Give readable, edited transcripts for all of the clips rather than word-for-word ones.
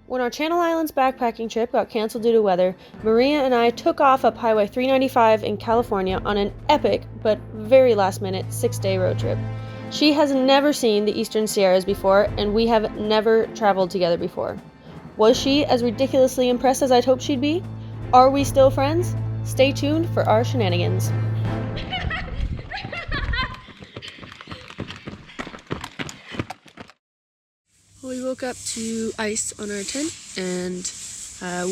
When our Channel Islands backpacking trip got canceled due to weather, Maria and I took off up Highway 395 in California on an epic but very last-minute 6-day road trip. She has never seen the Eastern Sierras before, and we have never traveled together before. Was she as ridiculously impressed as I'd hoped she'd be? Are we still friends? Stay tuned for our shenanigans. We woke up to ice on our tent, and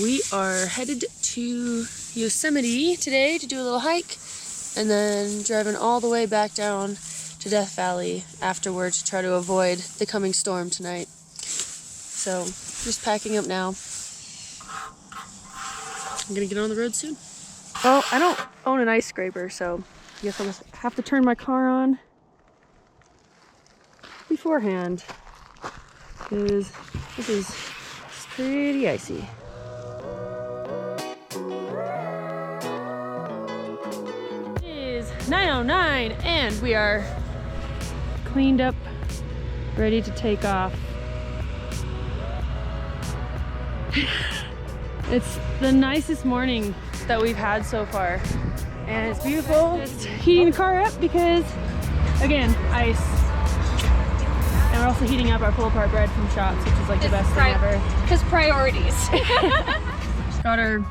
we are headed to Yosemite today to do a little hike, and then driving all the way back down to Death Valley afterward to try to avoid the coming storm tonight. So, just packing up now. I'm gonna get on the road soon. Well, I don't own an ice scraper, so I guess I'll just have to turn my car on beforehand, because this is pretty icy. It is 9:09 and we are cleaned up, ready to take off. It's the nicest morning that we've had so far, and it's beautiful. Just heating the car up because, again, ice. And we're also heating up our pull-apart bread from Shots, which is like the best thing ever. Because priorities. Got our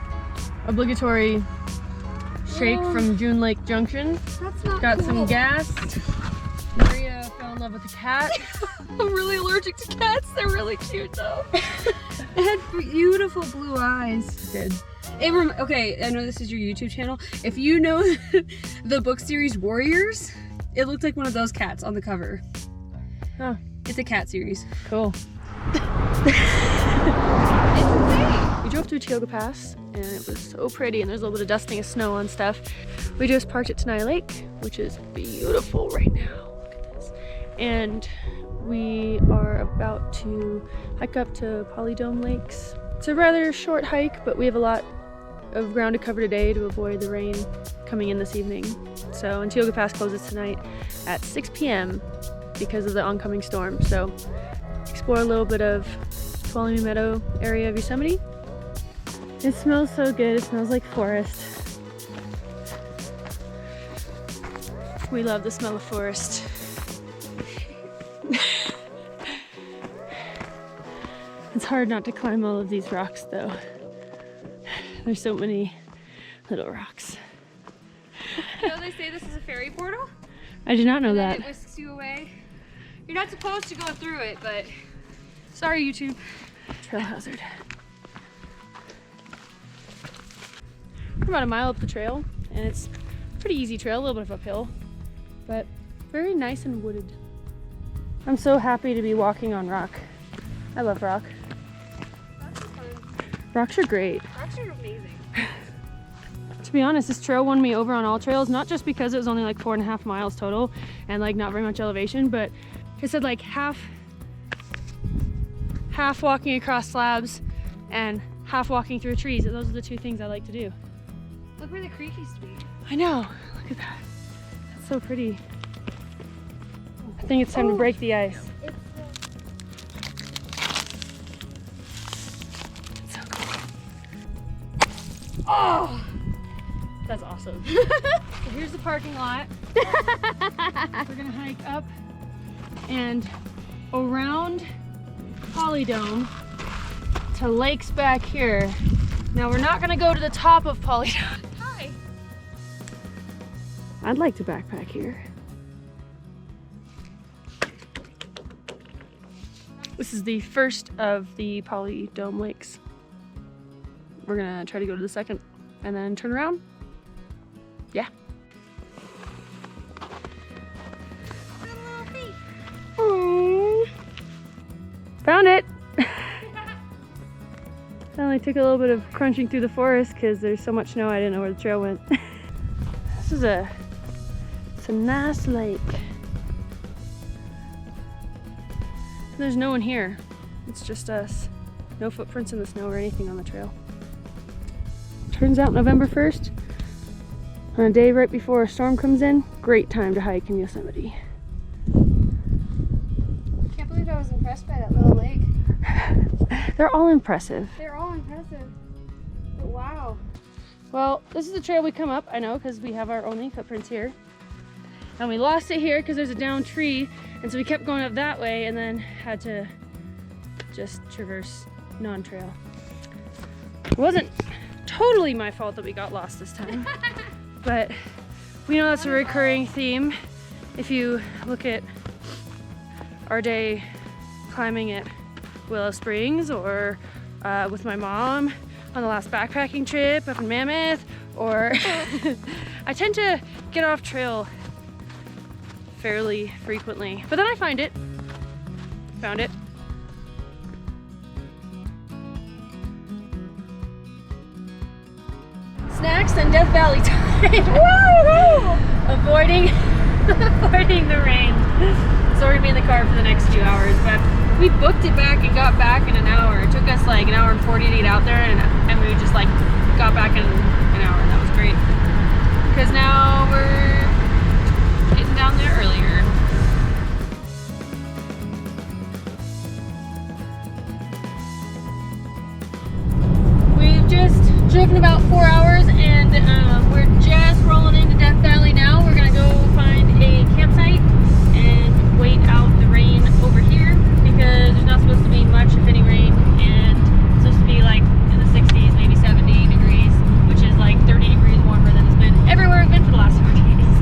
obligatory shake from June Lake Junction. That's not Got cool. some gas. Maria fell in love with a cat. I'm really allergic to cats. They're really cute though. It had beautiful blue eyes. Good. Okay, I know this is your YouTube channel. If you know the book series Warriors, it looked like one of those cats on the cover. Oh, it's a cat series. Cool. It's insane. We drove through Tioga Pass, and it was so pretty, and there's a little bit of dusting of snow on stuff. We just parked at Tenaya Lake, which is beautiful right now. Look at this. And we are about to hike up to Polydome Lakes. It's a rather short hike, but we have a lot of ground to cover today to avoid the rain coming in this evening. So, and Tioga Pass closes tonight at 6 p.m. because of the oncoming storm. So, explore a little bit of Tuolumne Meadow area of Yosemite. It smells so good. It smells like forest. We love the smell of forest. It's hard not to climb all of these rocks though. There's so many little rocks. You know they say this is a ferry portal? I did not know And that. then it whisks you away. You're not supposed to go through it, but sorry YouTube. Trail hazard. We're about a mile up the trail, and it's a pretty easy trail, a little bit of uphill, but very nice and wooded. I'm so happy to be walking on rock. I love rock. Rocks are fun. Rocks are great. Rocks are amazing. To be honest, this trail won me over on all trails, not just because it was only like 4.5 miles total and like not very much elevation, but it said like half walking across slabs and half walking through trees. Those are the two things I like to do. Look where the creek used to be. I know, look at that. That's so pretty. I think it's time to break the ice. It's so cool. Oh! That's awesome. So here's the parking lot. We're gonna hike up and around Polydome to lakes back here. Now we're not gonna go to the top of Polydome. Hi. I'd like to backpack here. This is the first of the Polydome lakes. We're gonna try to go to the second and then turn around. Yeah. Aww. Found it. It only took a little bit of crunching through the forest because there's so much snow I didn't know where the trail went. This is it's a nice lake. There's no one here. It's just us. No footprints in the snow or anything on the trail. Turns out November 1st, on a day right before a storm comes in, great time to hike in Yosemite. I can't believe I was impressed by that little lake. They're all impressive. They're all impressive. But wow. Well, this is the trail we come up, I know, because we have our only footprints here. And we lost it here because there's a downed tree, and so we kept going up that way and then had to just traverse non-trail. It wasn't totally my fault that we got lost this time, but we know that's a recurring theme. If you look at our day climbing at Willow Springs, or with my mom on the last backpacking trip up in Mammoth, or I tend to get off trail fairly frequently, but then I find it. Found it. Snacks and Death Valley time. Avoiding the rain. So we're gonna be in the car for the next few hours, but we booked it back and got back in an hour. It took us like an hour and 40 to get out there, and we just like got back in an hour, and that was great. Because now we're getting down there earlier. We've just driven about 4 hours, and we're just rolling into Death Valley now. We're gonna go find a campsite and wait out the rain over here, because there's not supposed to be much, if any, rain, and it's supposed to be like in the 60s, maybe 70 degrees, which is like 30 degrees warmer than it's been everywhere I've been for the last 4 days,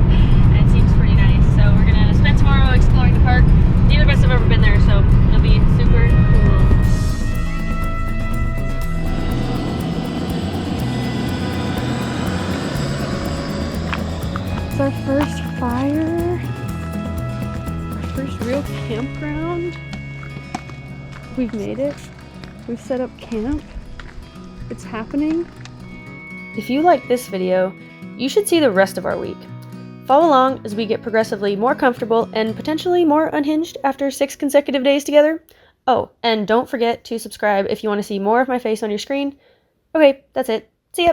and it seems pretty nice. So we're gonna spend tomorrow exploring the park. Neither of us have ever been there, so it'll be super cool. It's our first fire, our first real campground. We've made it. We've set up camp. It's happening. If you like this video, you should see the rest of our week. Follow along as we get progressively more comfortable and potentially more unhinged after 6 consecutive days together. Oh, and don't forget to subscribe if you want to see more of my face on your screen. Okay, that's it. See ya!